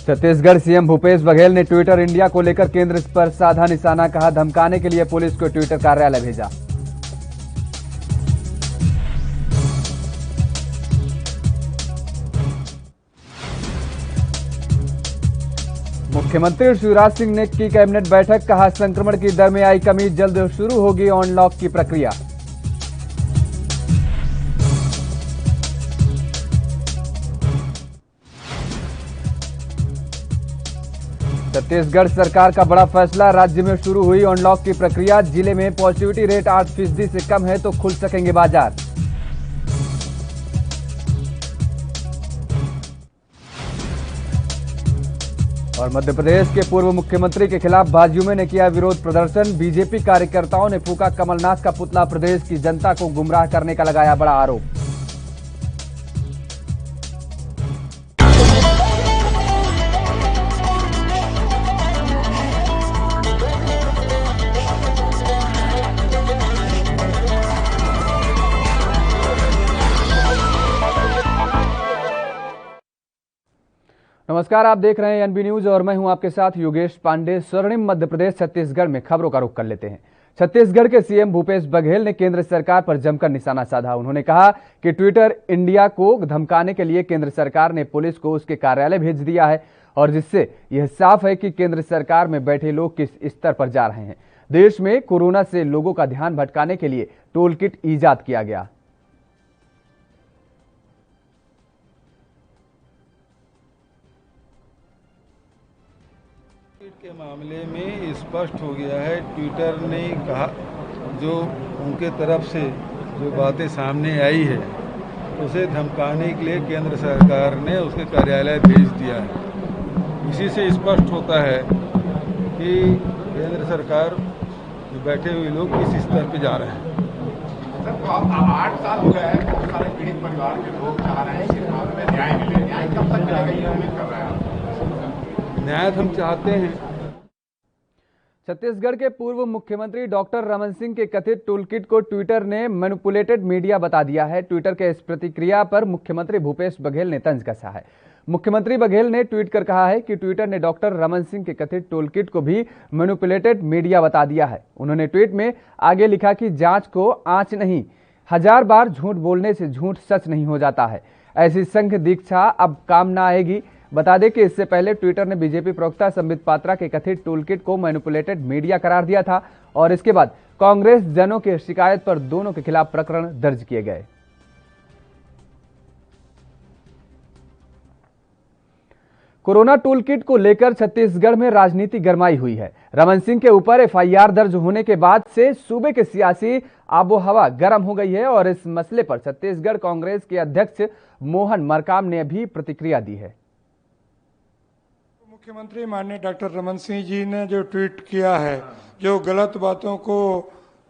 Chhattisgarh CM Bhupesh Baghel ने Twitter India को लेकर केंद्र पर साधा निशाना, कहा धमकाने के लिए पुलिस को ट्विटर कार्यालय भेजा। मुख्यमंत्री शिवराज सिंह ने की कैबिनेट बैठक, कहा संक्रमण की दर में आई कमी, जल्द शुरू होगी अनलॉक की प्रक्रिया। छत्तीसगढ़ सरकार का बड़ा फैसला, राज्य में शुरू हुई अनलॉक की प्रक्रिया, जिले में पॉजिटिविटी रेट 8% से कम है तो खुल सकेंगे बाजार। और मध्य प्रदेश के पूर्व मुख्यमंत्री के खिलाफ भाजयुमो ने किया विरोध प्रदर्शन, बीजेपी कार्यकर्ताओं ने फूंका कमलनाथ का पुतला, प्रदेश की जनता को गुमराह करने का लगाया बड़ा आरोप। नमस्कार, आप देख रहे हैं एनबी न्यूज और मैं हूं आपके साथ योगेश पांडे। स्वर्णिम मध्य प्रदेश छत्तीसगढ़ में खबरों का रुख कर लेते हैं। छत्तीसगढ़ के सीएम भूपेश बघेल ने केंद्र सरकार पर जमकर निशाना साधा। उन्होंने कहा कि ट्विटर इंडिया को धमकाने के लिए केंद्र सरकार ने पुलिस को उसके कार्यालय भेज दिया है, और जिससे यह साफ है कि केंद्र सरकार में बैठे लोग किस स्तर पर जा रहे हैं। देश में कोरोना से लोगों का ध्यान भटकाने के लिए टोल किट ईजाद किया गया। के मामले में स्पष्ट हो गया है, ट्विटर ने कहा जो उनके तरफ से जो बातें सामने आई है उसे धमकाने के लिए केंद्र सरकार ने उसके कार्यालय भेज दिया है। इसी से स्पष्ट होता है कि केंद्र सरकार में बैठे हुए लोग किस स्तर पे जा रहे हैं। सर, तो 8 साल हो गए हैं, बहुत सारे पीड़ित परिवार के लोग चाह रहे हैं कि मामले में न्याय मिले। न्याय कब तक मिलेगा ये उम्मीद कर रहे हैं? न्याय हम चाहते हैं। छत्तीसगढ़ के पूर्व मुख्यमंत्री डॉक्टर रमन सिंह के कथित टूलकिट को ट्विटर ने मैनिपुलेटेड मीडिया बता दिया है। ट्विटर के इस प्रतिक्रिया पर मुख्यमंत्री भूपेश बघेल ने तंज कसा है। मुख्यमंत्री बघेल ने ट्वीट कर कहा है कि ट्विटर ने डॉक्टर रमन सिंह के कथित टूलकिट को भी मैनिपुलेटेड मीडिया बता दिया है। उन्होंने ट्वीट में आगे लिखा कि जांच को आंच नहीं, 1000 बार झूठ बोलने से झूठ सच नहीं हो जाता है। ऐसी संघ दीक्षा अब काम न आएगी। बता दें कि इससे पहले ट्विटर ने बीजेपी प्रवक्ता संबित पात्रा के कथित टूलकिट को मैनिपुलेटेड मीडिया करार दिया था, और इसके बाद कांग्रेस जनों की शिकायत पर दोनों के खिलाफ प्रकरण दर्ज किए गए। कोरोना टूलकिट को लेकर छत्तीसगढ़ में राजनीति गरमाई हुई है। रमन सिंह के ऊपर एफआईआर दर्ज होने के बाद से सूबे के सियासी आबोहवा गर्म हो गई है, और इस मसले पर छत्तीसगढ़ कांग्रेस के अध्यक्ष मोहन मरकाम ने भी प्रतिक्रिया दी है। मुख्यमंत्री माननीय डॉक्टर रमन सिंह जी ने जो ट्वीट किया है, जो गलत बातों को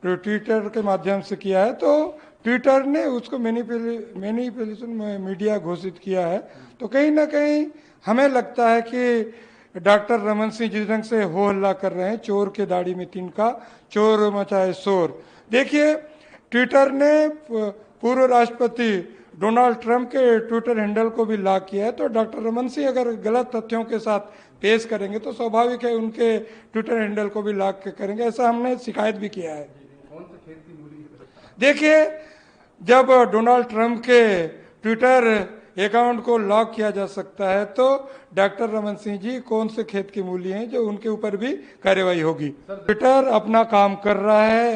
ट्विटर के माध्यम से किया है, तो ट्विटर ने उसको मैनिपुलेशन मीडिया घोषित किया है। तो कहीं ना कहीं हमें लगता है कि डॉक्टर रमन सिंह जिस ढंग से हो हल्ला कर रहे हैं, चोर के दाढ़ी में तिनका, चोर मचाए शोर। देखिए, ट्विटर ने पूर्व राष्ट्रपति डोनाल्ड ट्रंप के ट्विटर हैंडल को भी लॉक किया है। तो डॉक्टर रमन सिंह अगर गलत तथ्यों के साथ पेश करेंगे तो स्वाभाविक है उनके ट्विटर हैंडल को भी लॉक करेंगे। ऐसा हमने शिकायत भी किया है। देखिए, जब डोनाल्ड ट्रंप के ट्विटर अकाउंट को लॉक किया जा सकता है तो डॉक्टर रमन सिंह जी कौन से खेत की मूली हैं जो उनके ऊपर भी कार्रवाई होगी। ट्विटर अपना काम कर रहा है।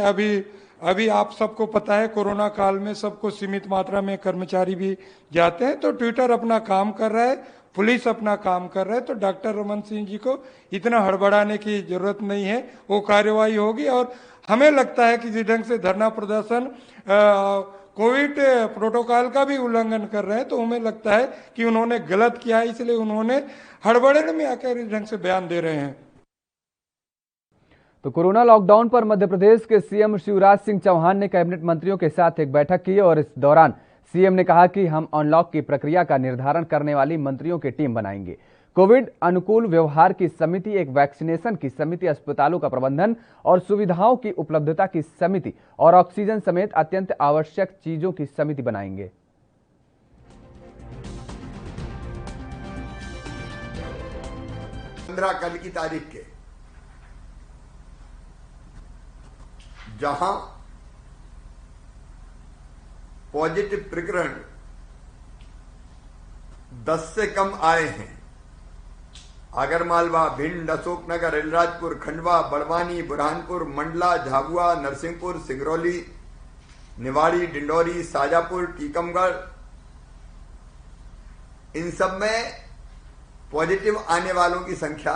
अभी आप सबको पता है, कोरोना काल में सबको सीमित मात्रा में कर्मचारी भी जाते हैं, तो ट्विटर अपना काम कर रहा है, पुलिस अपना काम कर रहा है। तो डॉक्टर रमन सिंह जी को इतना हड़बड़ाने की जरूरत नहीं है, वो कार्रवाई होगी। और हमें लगता है कि जिस ढंग से धरना प्रदर्शन कोविड प्रोटोकॉल का भी उल्लंघन कर रहे हैं, तो हमें लगता है कि उन्होंने गलत किया है, इसलिए उन्होंने हड़बड़े में आकर इस ढंग से बयान दे रहे हैं। तो कोरोना लॉकडाउन पर मध्य प्रदेश के सीएम शिवराज सिंह चौहान ने कैबिनेट मंत्रियों के साथ एक बैठक की, और इस दौरान सीएम ने कहा कि हम अनलॉक की प्रक्रिया का निर्धारण करने वाली मंत्रियों की टीम बनाएंगे। कोविड अनुकूल व्यवहार की समिति, एक वैक्सीनेशन की समिति, अस्पतालों का प्रबंधन और सुविधाओं की उपलब्धता की समिति और ऑक्सीजन समेत अत्यंत आवश्यक चीजों की समिति बनाएंगे। 15 कल की तारीख के, जहां पॉजिटिव प्रकरण 10 से कम आए हैं, आगरमालवा, भिंड, अशोकनगर, अलीराजपुर, खंडवा, बड़वानी, बुरहानपुर, मंडला, झाबुआ, नरसिंहपुर, सिंगरौली, निवाड़ी, डिंडौरी, शाजापुर, टीकमगढ़, इन सब में पॉजिटिव आने वालों की संख्या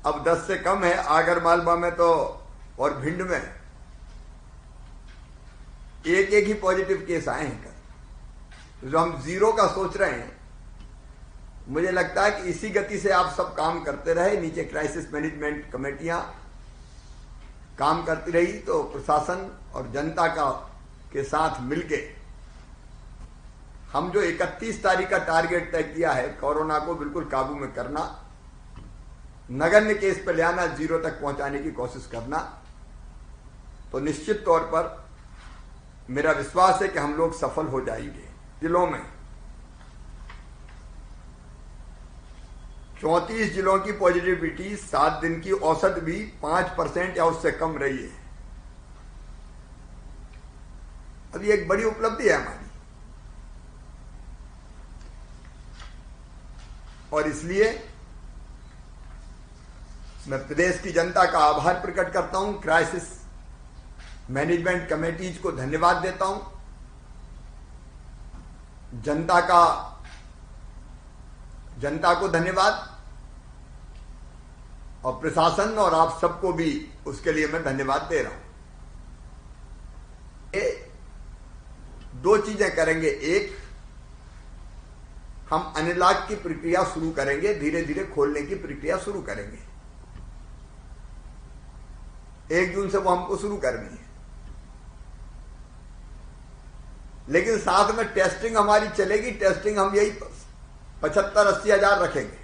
अब 10 से कम है। आगरमालवा में तो और भिंड में एक एक ही पॉजिटिव केस आए हैं। जो हम 0 का सोच रहे हैं, मुझे लगता है कि इसी गति से आप सब काम करते रहे, नीचे क्राइसिस मैनेजमेंट कमेटियां काम करती रही, तो प्रशासन और जनता का के साथ मिलके हम जो 31 तारीख का टारगेट तय किया है, कोरोना को बिल्कुल काबू में करना, नगण्य केस पर ले आना, 0 तक पहुंचाने की कोशिश करना, तो निश्चित तौर पर मेरा विश्वास है कि हम लोग सफल हो जाएंगे। जिलों में 34 जिलों की पॉजिटिविटी 7 दिन की औसत भी 5% या उससे कम रही है। अब ये एक बड़ी उपलब्धि है हमारी, और इसलिए मैं प्रदेश की जनता का आभार प्रकट करता हूं, क्राइसिस मैनेजमेंट कमेटीज को धन्यवाद देता हूं, जनता को धन्यवाद, और प्रशासन और आप सबको भी उसके लिए मैं धन्यवाद दे रहा हूं। ये 2 चीजें करेंगे। एक, हम अनलॉक की प्रक्रिया शुरू करेंगे, धीरे धीरे खोलने की प्रक्रिया शुरू करेंगे। 1 जून से वो हमको शुरू करनी है, लेकिन साथ में टेस्टिंग हमारी चलेगी। टेस्टिंग हम यही 75-80 हजार रखेंगे।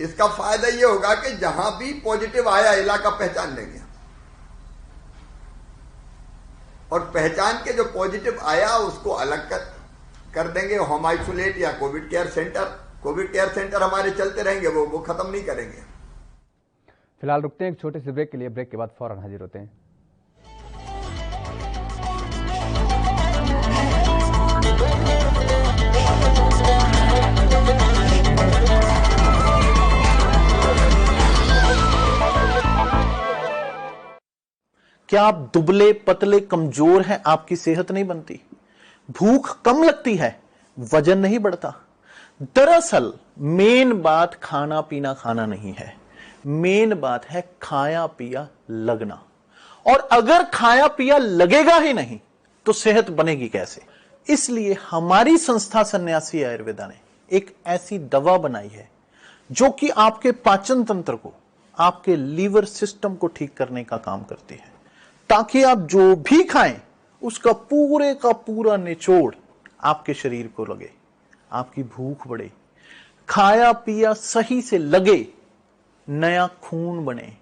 इसका फायदा यह होगा कि जहां भी पॉजिटिव आया, इलाका पहचान लेंगे, और पहचान के जो पॉजिटिव आया उसको अलग कर देंगे, होम आइसोलेट या कोविड केयर सेंटर हमारे चलते रहेंगे, वो खत्म नहीं करेंगे। फिलहाल रुकते हैं एक छोटे से ब्रेक के लिए। ब्रेक के बाद फौरन हाजिर होते हैं। क्या आप दुबले पतले कमजोर हैं? आपकी सेहत नहीं बनती, भूख कम लगती है, वजन नहीं बढ़ता? दरअसल मेन बात खाना पीना खाना नहीं है, मेन बात है खाया पिया लगना। और अगर खाया पिया लगेगा ही नहीं तो सेहत बनेगी कैसे? इसलिए हमारी संस्था सन्यासी आयुर्वेदा ने एक ऐसी दवा बनाई है जो कि आपके पाचन तंत्र को, आपके लीवर सिस्टम को ठीक करने का काम करती है, ताकि आप जो भी खाएं उसका पूरे का पूरा निचोड़ आपके शरीर को लगे, आपकी भूख बढ़े, खाया पिया सही से लगे, नया खून बने,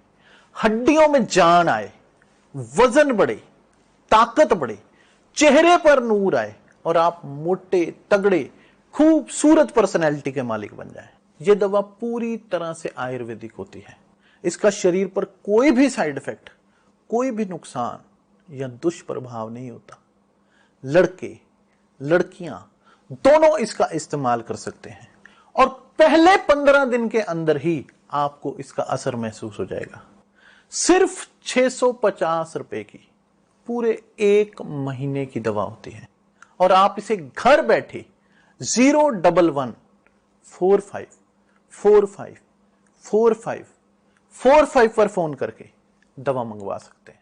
हड्डियों में जान आए, वजन बढ़े, ताकत बढ़े, चेहरे पर नूर आए और आप मोटे तगड़े खूबसूरत पर्सनैलिटी के मालिक बन जाएं। यह दवा पूरी तरह से आयुर्वेदिक होती है। इसका शरीर पर कोई भी साइड इफेक्ट, कोई भी नुकसान या दुष्प्रभाव नहीं होता। लड़के लड़कियां दोनों इसका इस्तेमाल कर सकते हैं और पहले 15 दिन के अंदर ही आपको इसका असर महसूस हो जाएगा। सिर्फ 650 रुपए की पूरे 1 महीने की दवा होती है और आप इसे घर बैठे 01145454545 पर फोन करके दवा मंगवा सकते हैं।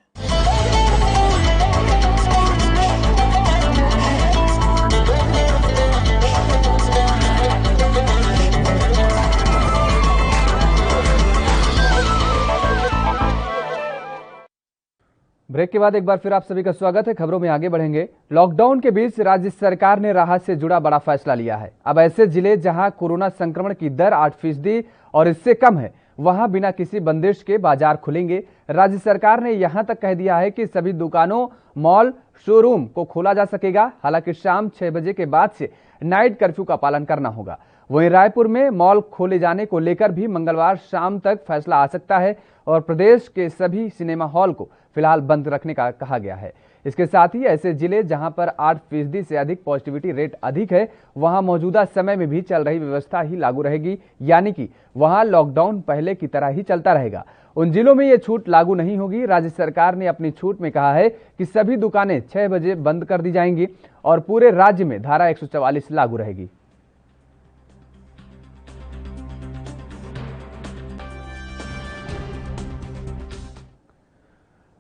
ब्रेक के बाद एक बार फिर आप सभी का स्वागत है। खबरों में आगे बढ़ेंगे। लॉकडाउन के बीच राज्य सरकार ने राहत से जुड़ा बड़ा फैसला लिया है। अब ऐसे जिले जहां कोरोना संक्रमण की दर 8% और इससे कम है, वहां बिना किसी बंदिश के बाजार खुलेंगे। राज्य सरकार ने यहां तक कह दिया है कि सभी दुकानों, मॉल, शोरूम को खोला जा सकेगा। हालांकि शाम 6 बजे के बाद से नाइट कर्फ्यू का पालन करना होगा। वहीं रायपुर में मॉल खोले जाने को लेकर भी मंगलवार शाम तक फैसला आ सकता है और प्रदेश के सभी सिनेमा हॉल को फिलहाल बंद रखने का कहा गया है। इसके साथ ही ऐसे जिले जहां पर 8% से अधिक पॉजिटिविटी रेट अधिक है, वहां मौजूदा समय में भी चल रही व्यवस्था ही लागू रहेगी, यानी कि वहां लॉकडाउन पहले की तरह ही चलता रहेगा। उन जिलों में ये छूट लागू नहीं होगी। राज्य सरकार ने अपनी छूट में कहा है कि सभी दुकानें 6 बजे बंद कर दी जाएंगी और पूरे राज्य में धारा 144 लागू रहेगी।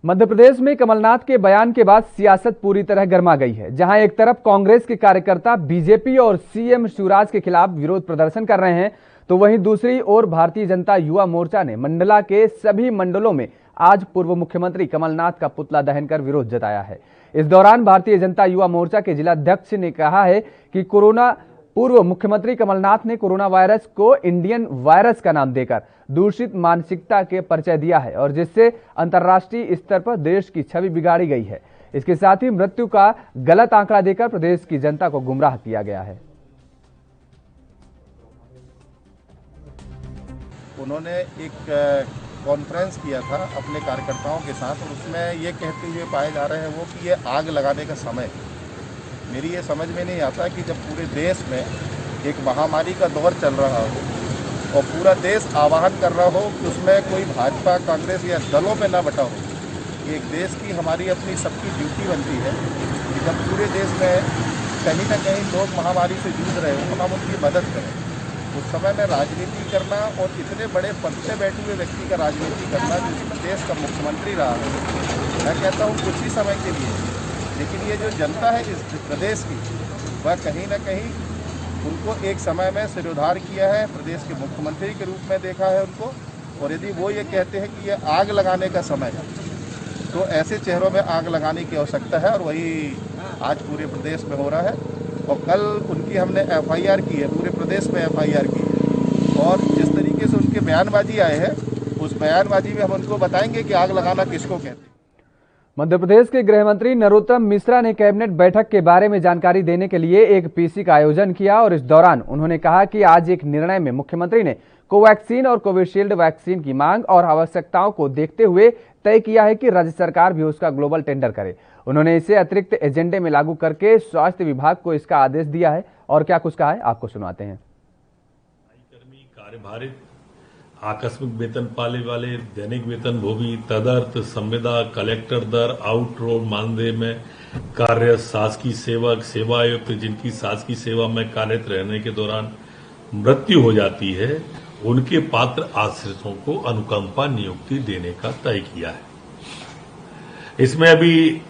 मध्य प्रदेश में कमलनाथ के बयान के बाद सियासत पूरी तरह गर्मा गई है। जहां एक तरफ कांग्रेस के कार्यकर्ता बीजेपी और सीएम शिवराज के खिलाफ विरोध प्रदर्शन कर रहे हैं, तो वहीं दूसरी ओर भारतीय जनता युवा मोर्चा ने मंडला के सभी मंडलों में आज पूर्व मुख्यमंत्री कमलनाथ का पुतला दहन कर विरोध जताया है। इस दौरान भारतीय जनता युवा मोर्चा के जिलाध्यक्ष ने कहा है कि पूर्व मुख्यमंत्री कमलनाथ ने कोरोना वायरस को इंडियन वायरस का नाम देकर दूषित मानसिकता के परिचय दिया है और जिससे अंतर्राष्ट्रीय स्तर पर देश की छवि बिगाड़ी गई है। इसके साथ ही मृत्यु का गलत आंकड़ा देकर प्रदेश की जनता को गुमराह किया गया है। उन्होंने एक कॉन्फ्रेंस किया था अपने कार्यकर्ताओं के साथ और उसमें ये कहते हुए पाए जा रहे हैं वो कि ये आग लगाने का समय। मेरी ये समझ में नहीं आता कि जब पूरे देश में एक महामारी का दौर चल रहा हो और पूरा देश आह्वान कर रहा हो कि उसमें कोई भाजपा कांग्रेस या दलों पे ना बटा हो। एक देश की हमारी अपनी सबकी ड्यूटी बनती है कि जब पूरे देश में कहीं ना कहीं लोग महामारी से जूझ रहे हो तो हम उनकी मदद करें। उस समय में राजनीति करना और इतने बड़े पद पे बैठे हुए व्यक्ति का राजनीति करना जो देश का मुख्यमंत्री रहा है, मैं कहता हूँ कुछ ही समय के लिए, लेकिन ये जो जनता है इस प्रदेश की वह कहीं ना कहीं उनको एक समय में सिरोधार किया है, प्रदेश के मुख्यमंत्री के रूप में देखा है उनको। और यदि वो ये कहते हैं कि ये आग लगाने का समय है तो ऐसे चेहरों में आग लगाने की आवश्यकता है और वही आज पूरे प्रदेश में हो रहा है। और कल उनकी हमने FIR की है, पूरे प्रदेश में FIR की है और जिस तरीके से उनके बयानबाजी आए हैं उस बयानबाजी में हम उनको बताएंगे कि आग लगाना किसको कहते हैं। मध्य प्रदेश के गृह मंत्री नरोत्तम मिश्रा ने कैबिनेट बैठक के बारे में जानकारी देने के लिए एक PC का आयोजन किया और इस दौरान उन्होंने कहा कि आज एक निर्णय में मुख्यमंत्री ने कोवैक्सीन और कोविशील्ड वैक्सीन की मांग और आवश्यकताओं को देखते हुए तय किया है कि राज्य सरकार भी उसका ग्लोबल टेंडर करे। उन्होंने इसे अतिरिक्त एजेंडे में लागू करके स्वास्थ्य विभाग को इसका आदेश दिया है और क्या कुछ कहा है आपको सुनाते हैं। कर्मी कार्यभारित आकस्मिक वेतन पाले वाले दैनिक वेतन भोगी तदर्थ संविदा कलेक्टर दर आउटरोड मानदेय में कार्य शासकीय सेवक सेवायुक्त जिनकी शासकीय सेवा में कार्यरत रहने के दौरान मृत्यु हो जाती है उनके पात्र आश्रितों को अनुकंपा नियुक्ति देने का तय किया है। इसमें अभी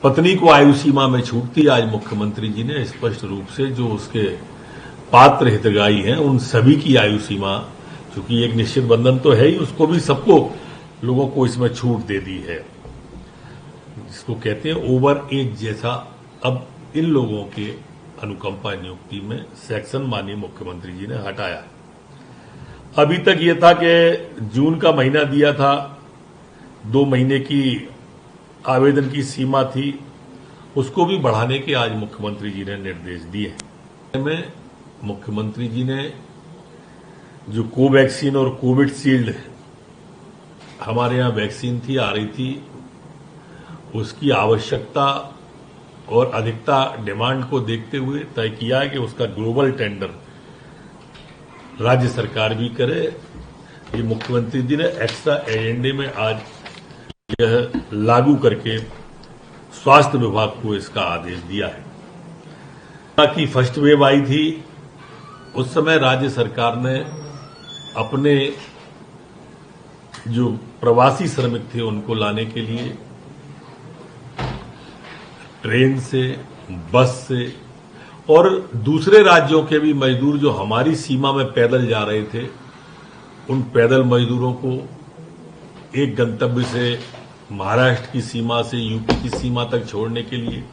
पत्नी को आयु सीमा में छूट थी, आज मुख्यमंत्री जी ने स्पष्ट रूप से जो उसके पात्र हितग्राही हैं उन सभी की आयु सीमा, चूंकि एक निश्चित बंधन तो है ही, उसको भी सबको लोगों को इसमें छूट दे दी है, जिसको कहते हैं ओवर एज जैसा। अब इन लोगों के अनुकंपा नियुक्ति में सेक्शन माननीय मुख्यमंत्री जी ने हटाया। अभी तक ये था कि जून का महीना दिया था, 2 महीने की आवेदन की सीमा थी, उसको भी बढ़ाने के आज मुख्यमंत्री जी ने निर्देश दिए हैं। मुख्यमंत्री जी ने जो कोवैक्सीन और कोविशील्ड हमारे यहां वैक्सीन थी आ रही थी, उसकी आवश्यकता और अधिकता डिमांड को देखते हुए तय किया है कि उसका ग्लोबल टेंडर राज्य सरकार भी करे। ये मुख्यमंत्री जी ने एक्स्ट्रा एजेंडे में आज यह लागू करके स्वास्थ्य विभाग को इसका आदेश दिया है। ताकि फर्स्ट वेव आई थी उस समय राज्य सरकार ने अपने जो प्रवासी श्रमिक थे उनको लाने के लिए ट्रेन से, बस से और दूसरे राज्यों के भी मजदूर जो हमारी सीमा में पैदल जा रहे थे, उन पैदल मजदूरों को एक गंतव्य से महाराष्ट्र की सीमा से यूपी की सीमा तक छोड़ने के लिए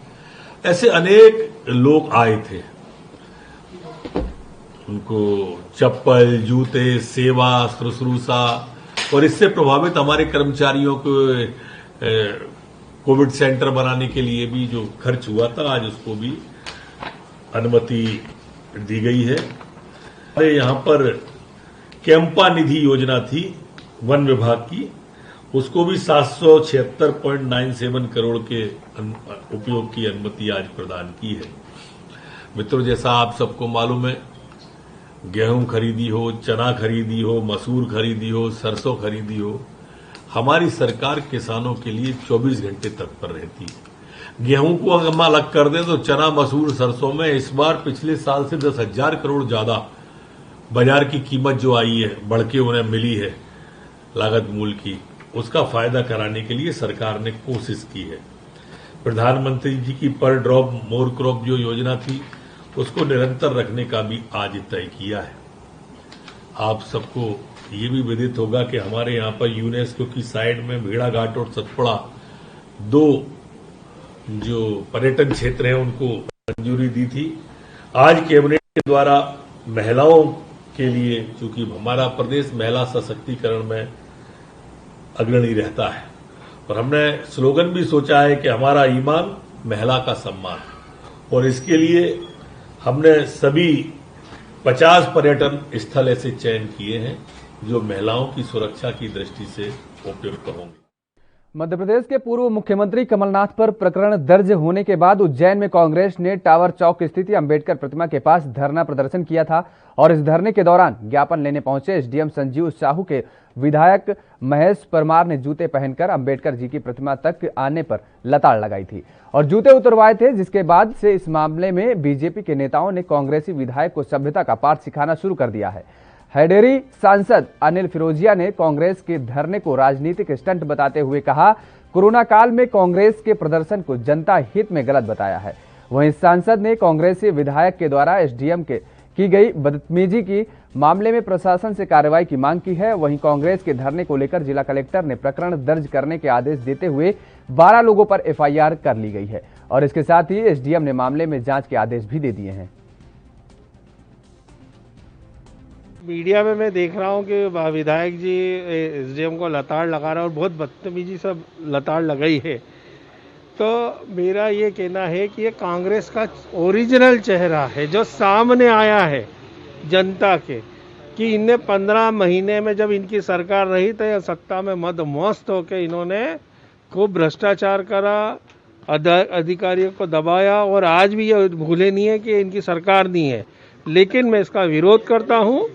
ऐसे अनेक लोग आए थे। उनको चप्पल, जूते, सेवा, शुश्रूषा और इससे प्रभावित हमारे कर्मचारियों को कोविड सेंटर बनाने के लिए भी जो खर्च हुआ था, आज उसको भी अनुमति दी गई है। हमारे यहाँ पर कैंपा निधि योजना थी वन विभाग की, उसको भी 776.97 करोड़ के उपयोग की अनुमति आज प्रदान की है। मित्रों, जैसा आप सबको मालूम है, गेहूं खरीदी हो, चना खरीदी हो, मसूर खरीदी हो, सरसों खरीदी हो, हमारी सरकार किसानों के लिए 24 घंटे तत्पर रहती है। गेहूं को अगर हम अलग कर दें तो चना, मसूर, सरसों में इस बार पिछले साल से 10,000 करोड़ ज्यादा बाजार की कीमत जो आई है, बढ़ के उन्हें मिली है लागत मूल्य की, उसका फायदा कराने के लिए सरकार ने कोशिश की है। प्रधानमंत्री जी की पर ड्रॉप मोर क्रॉप जो योजना थी, उसको निरंतर रखने का भी आज तय किया है। आप सबको ये भी विदित होगा कि हमारे यहाँ पर यूनेस्को की साइड में भेड़ाघाट और सतपुड़ा 2 जो पर्यटन क्षेत्र हैं उनको मंजूरी दी थी। आज कैबिनेट के द्वारा महिलाओं के लिए, चूंकि हमारा प्रदेश महिला सशक्तिकरण में अग्रणी रहता है, और हमने स्लोगन भी सोचा है कि हमारा ईमान महिला का सम्मान, और इसके लिए हमने सभी 50 पर्यटन स्थल ऐसे चयन किए हैं जो महिलाओं की सुरक्षा की दृष्टि से उपयुक्त होंगे। मध्य प्रदेश के पूर्व मुख्यमंत्री कमलनाथ पर प्रकरण दर्ज होने के बाद उज्जैन में कांग्रेस ने टावर चौक स्थित अंबेडकर प्रतिमा के पास धरना प्रदर्शन किया था और इस धरने के दौरान ज्ञापन लेने पहुंचे एसडीएम संजीव साहू के विधायक महेश परमार ने जूते पहनकर अंबेडकर जी की प्रतिमा तक आने पर लताड़ लगाई थी और जूते उतरवाए थे, जिसके बाद से इस मामले में बीजेपी के नेताओं ने कांग्रेसी विधायक को सभ्यता का पाठ सिखाना शुरू कर दिया है। हैडेरी सांसद अनिल फिरोजिया ने कांग्रेस के धरने को राजनीतिक स्टंट बताते हुए कहा, कोरोना काल में कांग्रेस के प्रदर्शन को जनता हित में गलत बताया है। वहीं सांसद ने कांग्रेसी विधायक के द्वारा एसडीएम के की गई बदतमीजी की मामले में प्रशासन से कार्रवाई की मांग की है। वहीं कांग्रेस के धरने को लेकर जिला कलेक्टर ने प्रकरण दर्ज करने के आदेश देते हुए 12 लोगों पर एफआईआर कर ली गई है और इसके साथ ही एसडीएम ने मामले में जांच के आदेश भी दे दिए हैं। मीडिया में मैं देख रहा हूं कि विधायक जी एसडीएम को लताड़ लगा रहा है और बहुत बदतमीजी से लताड़ लगाई है। तो मेरा ये कहना है कि ये कांग्रेस का ओरिजिनल चेहरा है जो सामने आया है जनता के, कि इनने 15 महीने में जब इनकी सरकार रही तो यह सत्ता में मदमस्त होकर इन्होंने खूब भ्रष्टाचार करा, अधिकारियों को दबाया और आज भी ये भूले नहीं है कि इनकी सरकार नहीं है। लेकिन मैं इसका विरोध करता हूँ।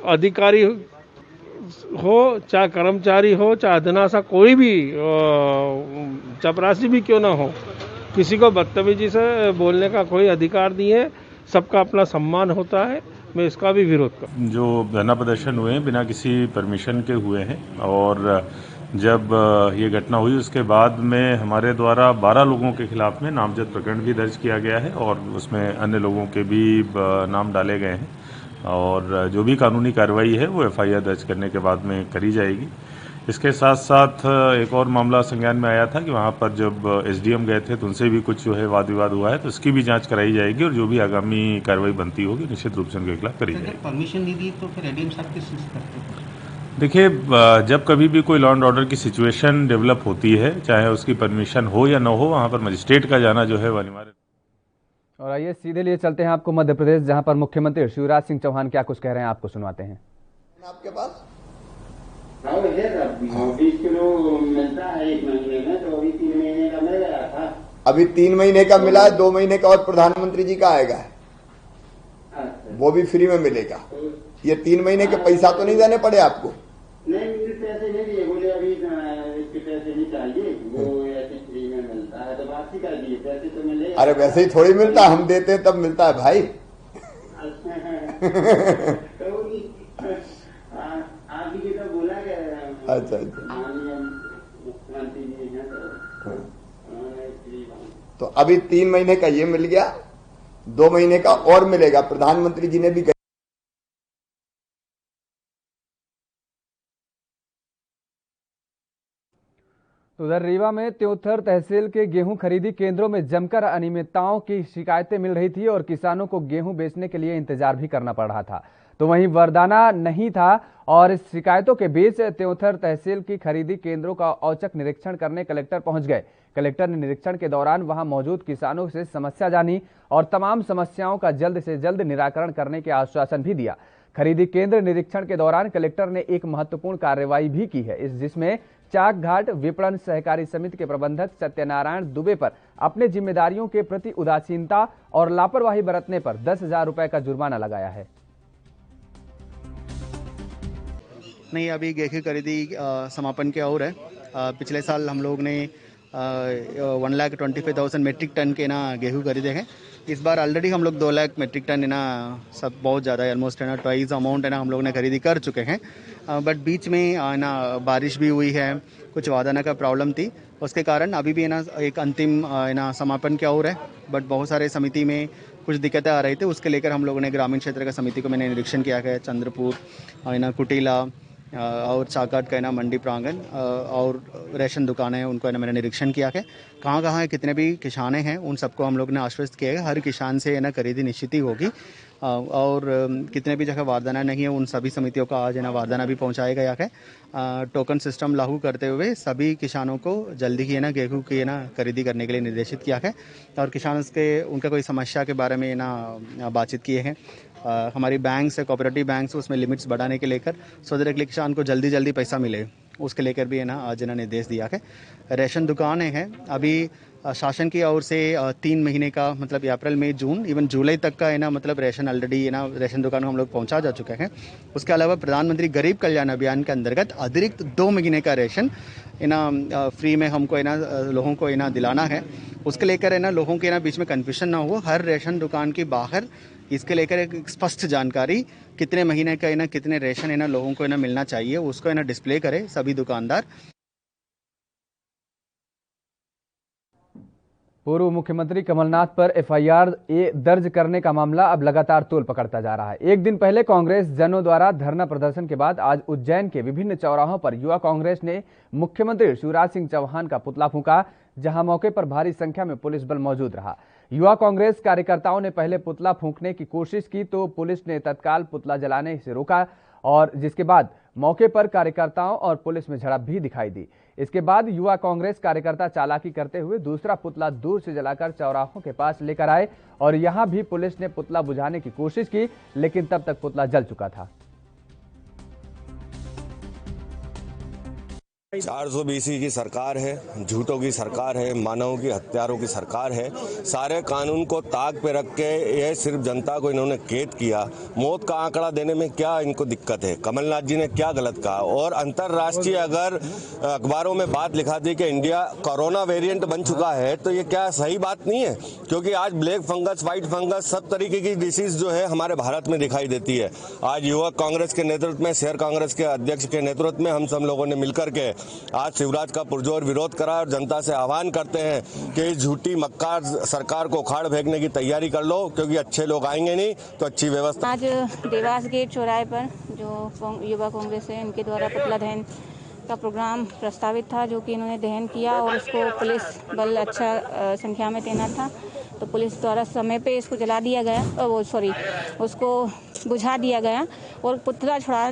अधिकारी हो चाहे कर्मचारी हो चाहे अदना सा कोई भी चपरासी भी क्यों ना हो, किसी को बदतमीजी से बोलने का कोई अधिकार नहीं है। सबका अपना सम्मान होता है। मैं इसका भी विरोध करता हूं। जो धरना प्रदर्शन हुए हैं बिना किसी परमिशन के हुए हैं और जब ये घटना हुई उसके बाद में हमारे द्वारा 12 लोगों के खिलाफ में नामजद प्रकरण भी दर्ज किया गया है और उसमें अन्य लोगों के भी नाम डाले गए हैं और जो भी कानूनी कार्रवाई है वो एफआईआर दर्ज करने के बाद में करी जाएगी। इसके साथ साथ एक और मामला संज्ञान में आया था कि वहाँ पर जब एसडीएम गए थे तो उनसे भी कुछ जो है वाद विवाद हुआ है, तो इसकी भी जांच कराई जाएगी और जो भी आगामी कार्रवाई बनती होगी निश्चित रूप से उनके खिलाफ करी जाएगी। परमिशन नहीं दी तो फिर एडीएम साहब किस चीज़ करते हैं? देखिए, जब कभी भी कोई लॉ एंड ऑर्डर की सिचुएशन डेवलप होती है, चाहे उसकी परमिशन हो या न हो, वहाँ पर मजिस्ट्रेट का जाना जो है वो अनिवार्य। और आइए सीधे लिए चलते हैं आपको मध्य प्रदेश, जहां पर मुख्यमंत्री शिवराज सिंह चौहान क्या कुछ कह रहे हैं आपको सुनवाते हैं। आपके पास नोटिस मिलता है 1 महीने में, तो अभी 3 महीने का मिल रहा था। अभी 3 महीने का मिला है, 2 महीने का और प्रधानमंत्री जी का आएगा, वो भी फ्री में मिलेगा। ये 3 महीने के पैसा तो नहीं देने पड़े आपको? नहीं, मुझे पैसे नहीं दिए, बोले अभी इसके पैसे नहीं चाहिए, वो ऐसे फ्री में मिलता है तो बात ही कर दिए, पैसे तो मिले। अरे वैसे ही थोड़ी मिलता, हम देते हैं तब मिलता है भाई। आप भी तो बोला अच्छा मुख्यमंत्री जी हैं तो अभी 3 महीने का ये मिल गया, 2 महीने का और मिलेगा। प्रधानमंत्री जी ने भी उधर रीवा में त्योथर तहसील के गेहूं खरीदी केंद्रों में जमकर अनियमितताओं की शिकायतें मिल रही थी और किसानों को गेहूं बेचने के लिए इंतजार भी करना पड़ रहा था। तो वहीं वरदाना नहीं था और इस शिकायतों के बीच त्योंथर तहसील की खरीदी केंद्रों का औचक निरीक्षण करने कलेक्टर पहुंच गए। कलेक्टर ने निरीक्षण के दौरान वहां मौजूद किसानों से समस्या जानी और तमाम समस्याओं का जल्द से जल्द निराकरण करने के आश्वासन भी दिया। खरीदी केंद्र निरीक्षण के दौरान कलेक्टर ने एक महत्वपूर्ण कार्रवाई भी की है, जिसमें चाक घाट विपणन सहकारी समिति के प्रबंधक सत्यनारायण दुबे पर अपने जिम्मेदारियों के प्रति उदासीनता और लापरवाही बरतने पर 10,000 रुपए का जुर्माना लगाया है। नहीं, अभी गेहूं खरीदी समापन की ओर है। पिछले साल हम लोग ने 1,25,000 मेट्रिक टन के गेहूं खरीदे हैं। इस बार ऑलरेडी हम लोग 2 लाख मेट्रिक टन सब बहुत ज़्यादा ऑलमोस्ट ट्वाइस अमाउंट हम लोग ने खरीदी कर चुके हैं। बट बीच में बारिश भी हुई है, कुछ वादाना का प्रॉब्लम थी, उसके कारण अभी भी एक अंतिम समापन की ओर है। बट बहुत सारे समिति में कुछ दिक्कतें आ रही थी, उसके लेकर हम लोगों ने ग्रामीण क्षेत्र का समिति को मैंने निरीक्षण किया है। चंद्रपुर कुटीला और चाकाट का मंडी प्रांगण और रेशन दुकानें हैं, उनको मैंने निरीक्षण किया है। कहाँ कहाँ कितने भी किसान हैं उन सबको हम लोग ने आश्वस्त किया है। हर किसान से खरीदी निश्चित ही होगी और कितने भी जगह वारदाना नहीं है उन सभी समितियों का आज वारदाना भी पहुँचाया गया है। टोकन सिस्टम लागू करते हुए सभी किसानों को जल्दी ही गेहूँ की खरीदी करने के लिए निर्देशित किया है और किसानों के उनका कोई समस्या के बारे में बातचीत किए हैं। हमारी बैंक्स है, कोऑपरेटिव बैंक्स, उसमें लिमिट्स बढ़ाने के लेकर सो डायरेक्टली किसान को जल्दी पैसा मिले उसके लेकर भी आज निर्देश दिया है। रेशन दुकानें हैं, अभी शासन की ओर से 3 महीने का मतलब अप्रैल मई जून इवन जुलाई तक का मतलब रेशन ऑलरेडी रेशन दुकानों हम लोग पहुंचा जा चुके हैं। उसके अलावा प्रधानमंत्री गरीब कल्याण अभियान के अंतर्गत अतिरिक्त 2 महीने का रेशन फ्री में हमको लोगों को दिलाना है। उसके लेकर लोगों के बीच में कन्फ्यूजन ना हो। हर रेशन दुकान के बाहर इसके लेकर एक स्पष्ट जानकारी कितने महीने का कितने रेशन लोगों को मिलना चाहिए उसको डिस्प्ले करे सभी दुकानदार। पूर्व मुख्यमंत्री कमलनाथ पर एफआईआर दर्ज करने का मामला अब लगातार तूल पकड़ता जा रहा है। एक दिन पहले कांग्रेस जनों द्वारा धरना प्रदर्शन के बाद आज उज्जैन के विभिन्न चौराहों पर युवा कांग्रेस ने मुख्यमंत्री शिवराज सिंह चौहान का पुतला फूंका, जहां मौके पर भारी संख्या में पुलिस बल मौजूद रहा। युवा कांग्रेस कार्यकर्ताओं ने पहले पुतला फूंकने की कोशिश की तो पुलिस ने तत्काल पुतला जलाने से रोका और जिसके बाद मौके पर कार्यकर्ताओं और पुलिस में झड़प भी दिखाई दी। इसके बाद युवा कांग्रेस कार्यकर्ता चालाकी करते हुए दूसरा पुतला दूर से जलाकर चौराहों के पास लेकर आए और यहां भी पुलिस ने पुतला बुझाने की कोशिश की, लेकिन तब तक पुतला जल चुका था। 420 की सरकार है, झूठों की सरकार है, मानवों की हत्यारों की सरकार है। सारे कानून को ताक पे रख के ये सिर्फ जनता को इन्होंने कैद किया। मौत का आंकड़ा देने में क्या इनको दिक्कत है? कमलनाथ जी ने क्या गलत कहा? और अंतर्राष्ट्रीय अगर अखबारों में बात लिखा दी कि इंडिया कोरोना वेरिएंट बन चुका है तो ये क्या सही बात नहीं है? क्योंकि आज ब्लैक फंगस, व्हाइट फंगस, सब तरीके की डिसीज जो है हमारे भारत में दिखाई देती है। आज युवा कांग्रेस के नेतृत्व में, शहर कांग्रेस के अध्यक्ष के नेतृत्व में हम सब लोगों ने मिलकर के आज शिवराज का पुरजोर विरोध करा और जनता से आह्वान करते हैं कि इस झूठी मक्कार सरकार को उखाड़ फेंकने की तैयारी कर लो, क्योंकि अच्छे लोग आएंगे नहीं तो अच्छी व्यवस्था। आज देवास गेट चौराहे पर जो युवा कांग्रेस है इनके द्वारा पुतला दहन का प्रोग्राम प्रस्तावित था, जो कि इन्होंने दहन किया और उसको पुलिस बल अच्छा संख्या में तैनात था, तो पुलिस द्वारा समय पे इसको जला दिया गया, उसको बुझा दिया गया और पुतला छुड़ा।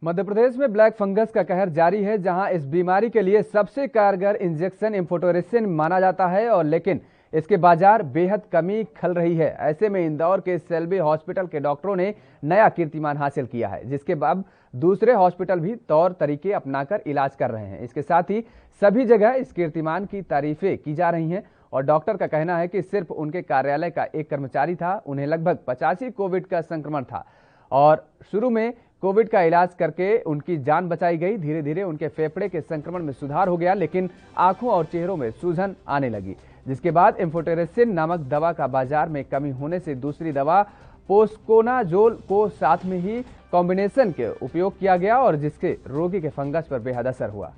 मध्य प्रदेश में ब्लैक फंगस का कहर जारी है, जहां इस बीमारी के लिए सबसे कारगर इंजेक्शन एम्फोटेरेसिन माना जाता है और लेकिन इसके बाजार बेहद कमी खल रही है। ऐसे में इंदौर के सेल्बी हॉस्पिटल के डॉक्टरों ने नया कीर्तिमान हासिल किया है, जिसके बाद दूसरे हॉस्पिटल भी तौर तरीके अपनाकर इलाज कर रहे हैं। इसके साथ ही सभी जगह इस कीर्तिमान की तारीफें की जा रही हैं और डॉक्टर का कहना है कि सिर्फ उनके कार्यालय का एक कर्मचारी था, उन्हें लगभग 85 कोविड का संक्रमण था और शुरू में कोविड का इलाज करके उनकी जान बचाई गई। धीरे धीरे उनके फेफड़े के संक्रमण में सुधार हो गया, लेकिन आंखों और चेहरों में सूजन आने लगी, जिसके बाद एम्फोटेरेसिन नामक दवा का बाजार में कमी होने से दूसरी दवा पोस्कोनाजोल को साथ में ही कॉम्बिनेशन के उपयोग किया गया और जिसके रोगी के फंगस पर बेहद असर हुआ।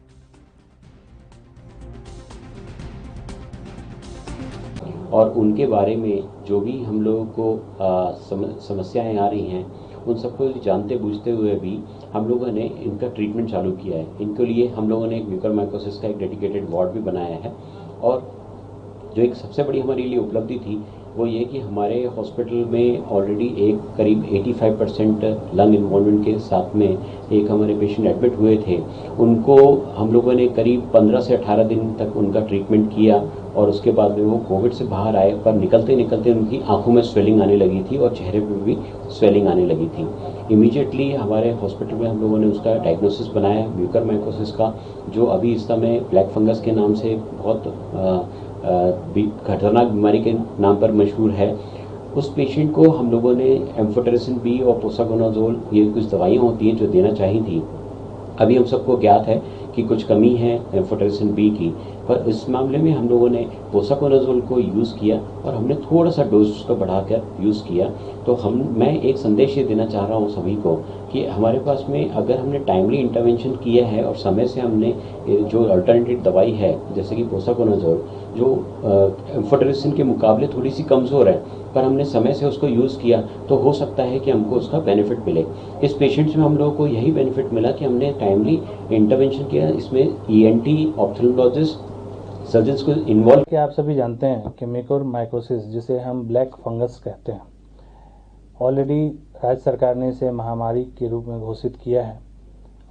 और उनके बारे में जो भी हम लोगों को समस्याएं आ रही हैं उन सबको जानते बूझते हुए भी हम लोगों ने इनका ट्रीटमेंट चालू किया है। इनके लिए हम लोगों ने एक म्यूकरमाइकोसिस का एक डेडिकेटेड वार्ड भी बनाया है और जो एक सबसे बड़ी हमारे लिए उपलब्धि थी वो ये कि हमारे हॉस्पिटल में ऑलरेडी एक करीब 85% लंग इन्वॉल्वमेंट के साथ में एक हमारे पेशेंट एडमिट हुए थे। उनको हम लोगों ने करीब 15 से 18 दिन तक उनका ट्रीटमेंट किया और उसके बाद में वो कोविड से बाहर आए, पर निकलते निकलते उनकी आंखों में स्वेलिंग आने लगी थी और चेहरे पे भी स्वेलिंग आने लगी थी। इमीडिएटली हमारे हॉस्पिटल में हम लोगों ने उसका डायग्नोसिस बनाया म्यूकरमाइकोसिस का, जो अभी इस समय ब्लैक फंगस के नाम से बहुत खतरनाक बीमारी के नाम पर मशहूर है। उस पेशेंट को हम लोगों ने एम्फोटेरिसिन बी और पोसाकोनाजोल, ये कुछ दवाइयाँ होती हैं जो देना चाहिए थी। अभी हम सबको ज्ञात है कि कुछ कमी है एम्फोटेरिसिन बी की, पर इस मामले में हम लोगों ने पोसाकोनाजोल को यूज़ किया और हमने थोड़ा सा डोज उसको बढ़ाकर यूज़ किया। तो मैं एक संदेश ये देना चाह रहा हूँ सभी को कि हमारे पास में अगर हमने टाइमली इंटरवेंशन किया है और समय से हमने जो अल्टरनेटिव दवाई है जैसे कि पोसाकोनाजोल, जो एम्फोटेरिसिन के मुकाबले थोड़ी सी कमज़ोर है, पर हमने समय से उसको यूज़ किया तो हो सकता है कि हमको उसका बेनिफिट मिले। इस पेशेंट्स में हम लोगों को यही बेनिफिट मिला कि हमने टाइमली इंटरवेंशन किया। इसमें ENT, ऑप्थेल्मोलॉजिस्ट, सर्जन्स को इन्वॉल्व कि आप सभी जानते हैं कि म्यूकरमाइकोसिस, जिसे हम ब्लैक फंगस कहते हैं, ऑलरेडी राज्य सरकार ने इसे महामारी के रूप में घोषित किया है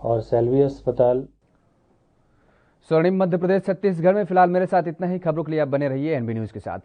और सेल्वी अस्पताल। स्वर्णिम मध्य प्रदेश छत्तीसगढ़ में फिलहाल मेरे साथ इतना ही। खबरों के लिए आप बने रहिए NB न्यूज के साथ।